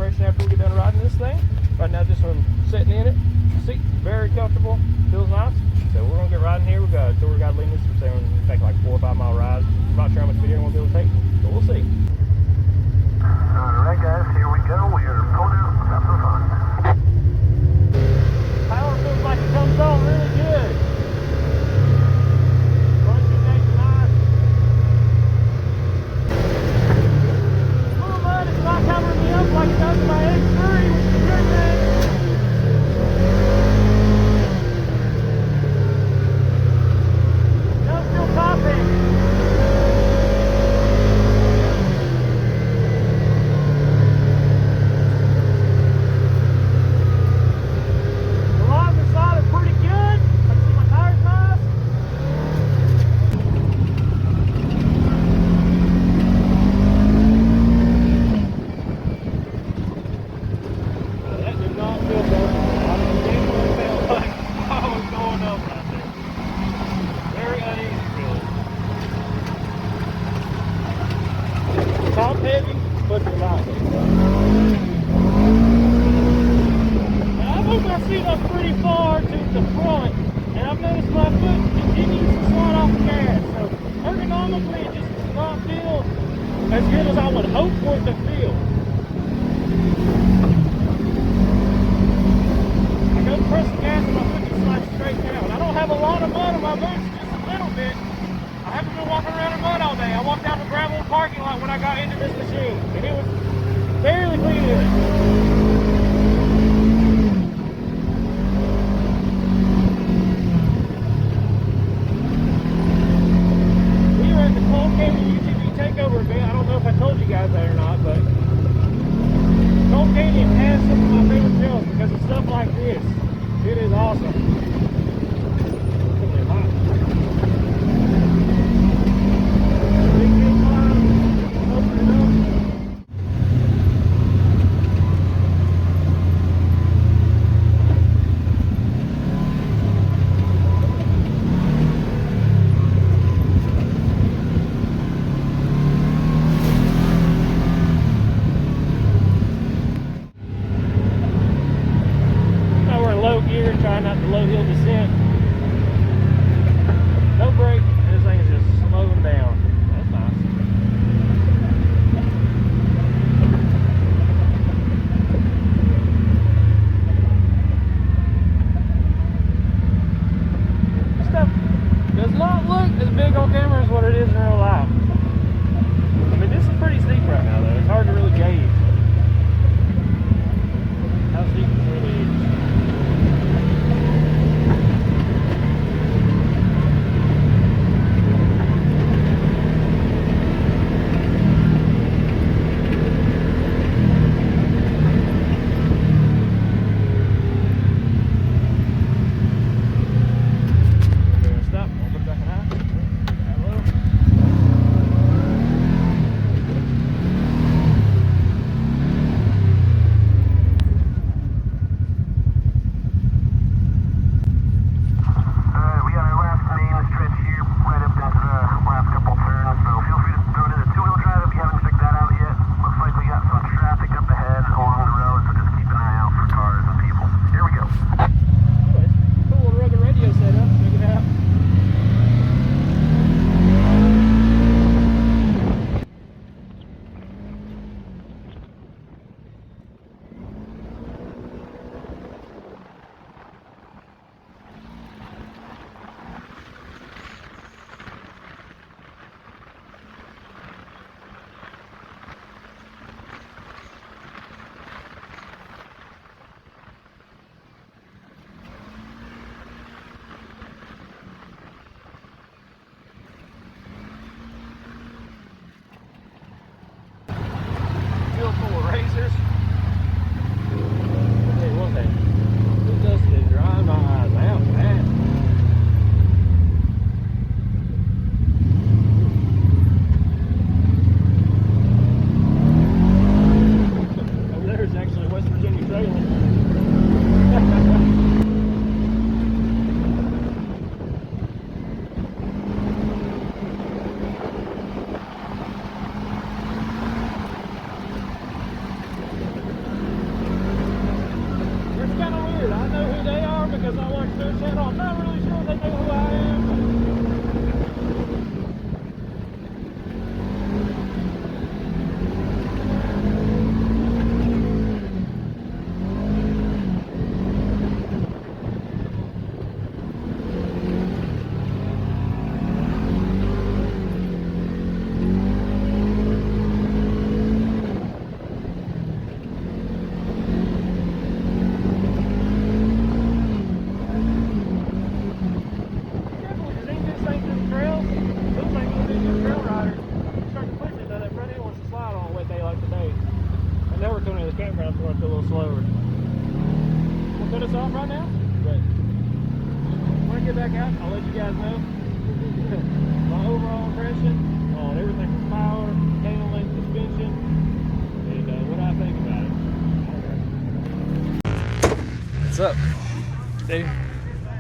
impression after we get done riding this thing. Right now, just from sitting in it, seat very comfortable, feels nice. So we're gonna get riding here. We got tour guide leading us. We're saying we're gonna take like 4 or 5 mile ride. I'm not sure how much video we'll be able to take, but we'll see. Alright guys, here we go. We are pulling out. Have some fun. Power feels like it comes on really good. Crunchy, nice. Little mud is not covering me up like it does in my X3, which is a good thing. No, still popping. Top heavy, but it's light. Now, I moved my seat up pretty far to the front, and I've noticed my foot continues to slide off the gas. So ergonomically, it just does not feel as good as I would hope for it to feel. I go to press the gas and my foot just slides straight down. I don't have a lot of mud on my boots, just a little bit. I haven't been walking around in mud all day. I walked out the gravel parking lot when I got into this machine, and it was barely clean in it. We were at the UTV Takeover event. I don't know if I told you guys that or not, but Cold Canyon has some of my favorite trails because of stuff like this. It is awesome. Trying not to low hill descent. No brake, and this thing is just slowing down. That's nice. This stuff does not look as big on camera as what it is in real life. I mean, this is pretty steep right now, though. It's hard to really gauge how steep it really is. Full of razors. I'll tell you one thing, this dust is drying my eyes out, man. Over there is actually West Virginia Trailnecks. back out. I'll let you guys know my overall impression on everything from power, handling, suspension, and what I think about it. What's up? Dude,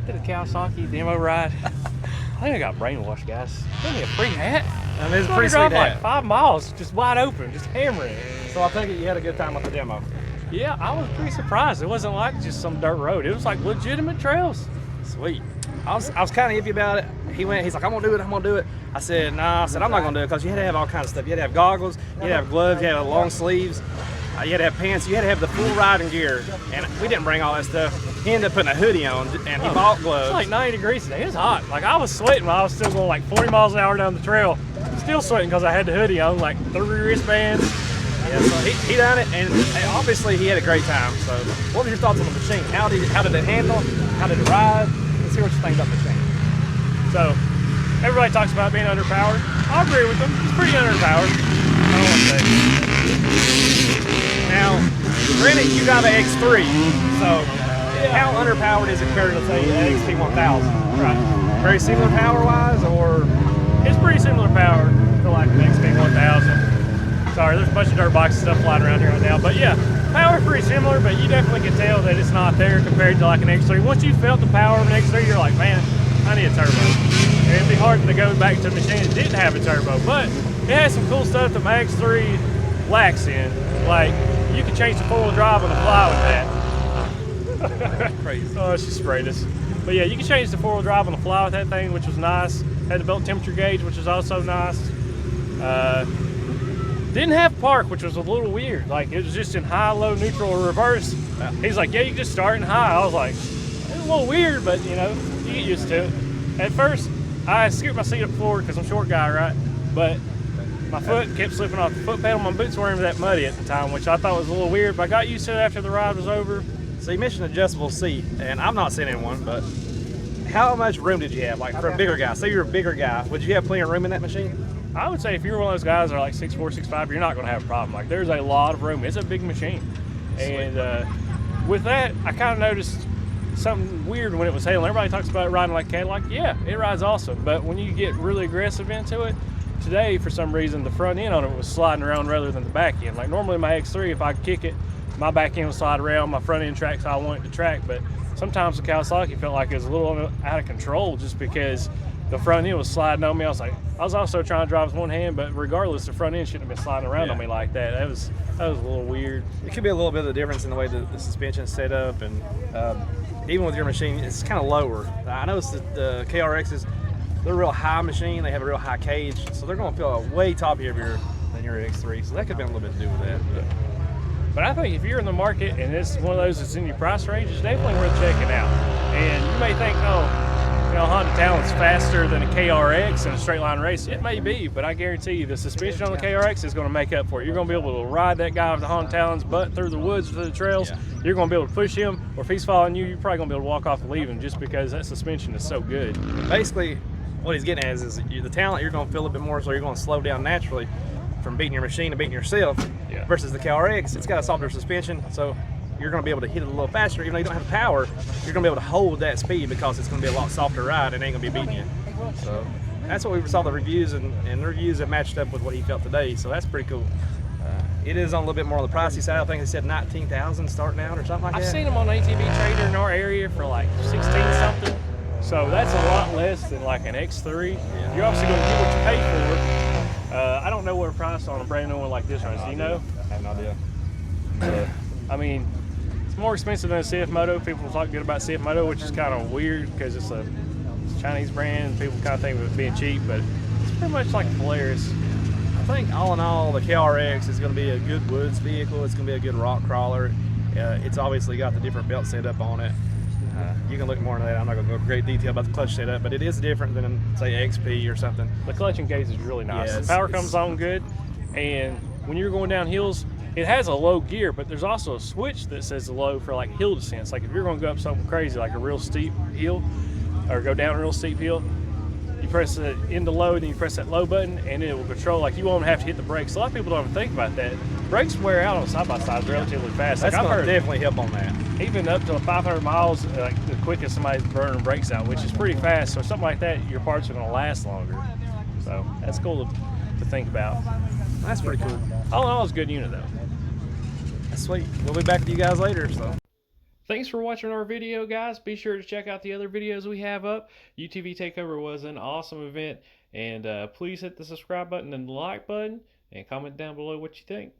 did a Kawasaki demo ride. I think I got brainwashed, guys. Give me a free hat. I mean, it's a pretty sweet hat. Like 5 miles, just wide open, just hammering it. So I take it you had a good time with the demo. Yeah, I was pretty surprised. It wasn't like just some dirt road. It was like legitimate trails. Sweet. I was kind of iffy about it. He's like, I'm gonna do it. I said, nah. I said, I'm not gonna do it because you had to have all kinds of stuff. You had to have goggles, you had to have gloves, you had to have long sleeves, you had to have pants, you had to have the full riding gear. And we didn't bring all that stuff. He ended up putting a hoodie on and he bought gloves. It's like 90 degrees today. It was hot. Like I was sweating while I was still going like 40 miles an hour down the trail. Still sweating because I had the hoodie on, like 3 wristbands. Yeah, so he done it, and obviously he had a great time. So, what were your thoughts on the machine? How did it handle? How did it ride? Let's hear what you think about the machine. So, everybody talks about being underpowered. I agree with them. It's pretty underpowered. I don't want to say. Now, granted, you got an X3, so how underpowered is it compared to say an XP 1000? Right. Very similar power-wise, or it's pretty similar power to like an XP 1000. Sorry, there's a bunch of dirt bikes and stuff flying around here right now. But yeah, power's pretty similar, but you definitely can tell that it's not there compared to like an X3. Once you felt the power of an X3, you're like, man, I need a turbo. And it'd be hard to go back to a machine that didn't have a turbo. But it has some cool stuff that my X3 lacks in. Like, you can change the 4-wheel drive on the fly with that. crazy. Oh, she sprayed us. But yeah, you can change the 4-wheel drive on the fly with that thing, which was nice. Had the belt temperature gauge, which was also nice. Didn't have park, which was a little weird. Like, it was just in high, low, neutral, or reverse. He's like, yeah, you can just start in high. I was like, it's a little weird, but you know, you get used to it. At first, I scooped my seat up forward because I'm a short guy, right? But my foot kept slipping off the foot pedal. My boots weren't that muddy at the time, which I thought was a little weird, but I got used to it after the ride was over. So you mentioned adjustable seat, and I'm not sitting in one, but how much room did you have? Like, for a bigger guy, say you're a bigger guy, would you have plenty of room in that machine? I would say if you're one of those guys that are like 6'4", 6'5", you're not going to have a problem. Like, there's a lot of room. It's a big machine. And with that, I kind of noticed something weird when it was hailing. Everybody talks about it riding like a Cadillac. Yeah, it rides awesome. But when you get really aggressive into it, today, for some reason, the front end on it was sliding around rather than the back end. Like, normally my X3, if I kick it, my back end would slide around, my front end tracks how I want it to track. But sometimes the Kawasaki felt like it was a little out of control just because the front end was sliding on me. I was also trying to drive with one hand, but regardless, the front end shouldn't have been sliding around on me like that. That was a little weird. It could be a little bit of the difference in the way the suspension is set up, and even with your machine, it's kind of lower. I noticed that the KRXs, they're a real high machine. They have a real high cage, so they're going to feel way toppier than your X3. So that could have been a little bit to do with that. But I think if you're in the market and it's one of those that's in your price range, it's definitely worth checking out. And you may think, oh, you know, Honda Talent's faster than a KRX in a straight line race. It may be, but I guarantee you the suspension on the KRX is going to make up for it. You're going to be able to ride that guy with the Honda Talent's butt through the woods, through the trails. You're going to be able to push him, or if he's following you, you're probably going to be able to walk off and leave him just because that suspension is so good. Basically, what he's getting at is the Talent, you're going to feel a bit more, so you're going to slow down naturally from beating your machine to beating yourself, versus the KRX. It's got a softer suspension, so you're going to be able to hit it a little faster. Even though you don't have the power, you're going to be able to hold that speed because it's going to be a lot softer ride and ain't going to be beating you. So that's what we saw the reviews, and the reviews have matched up with what he felt today, so that's pretty cool. It is on a little bit more on the pricey side. I think they said 19,000 starting out or something like that. I've seen them on ATV Trader in our area for like 16 something. So that's a lot less than like an X3. You're obviously going to get what you pay for. I don't know what a price on a brand new one like this runs. Do you know? I have no idea. I mean, it's more expensive than a CF Moto. People talk good about CF Moto, which is kind of weird because it's a Chinese brand. People kind of think of it being cheap, but it's pretty much like Polaris. I think all in all, the KRX is going to be a good woods vehicle. It's going to be a good rock crawler. It's obviously got the different belt setup on it. You can look more into that. I'm not going to go into great detail about the clutch setup, but it is different than, say, XP or something. The clutch engage is really nice. Yeah, the power comes on good, and when you're going down hills, it has a low gear, but there's also a switch that says low for like hill descents. Like if you're going to go up something crazy, like a real steep hill, or go down a real steep hill, You press it into low, then you press that low button, and it will control. Like, you won't have to hit the brakes. A lot of people don't even think about that. Brakes wear out on side-by-sides relatively fast. That's like, going to definitely help on that. Even up to 500 miles, like the quickest somebody's burning brakes out, which is pretty fast. So something like that, your parts are going to last longer. So that's cool to think about. That's pretty cool. All in all, it's a good unit though. That's sweet. We'll be back with you guys later. So. Thanks for watching our video, guys. Be sure to check out the other videos we have up. UTV Takeover was an awesome event. And please hit the subscribe button and the like button. And comment down below what you think.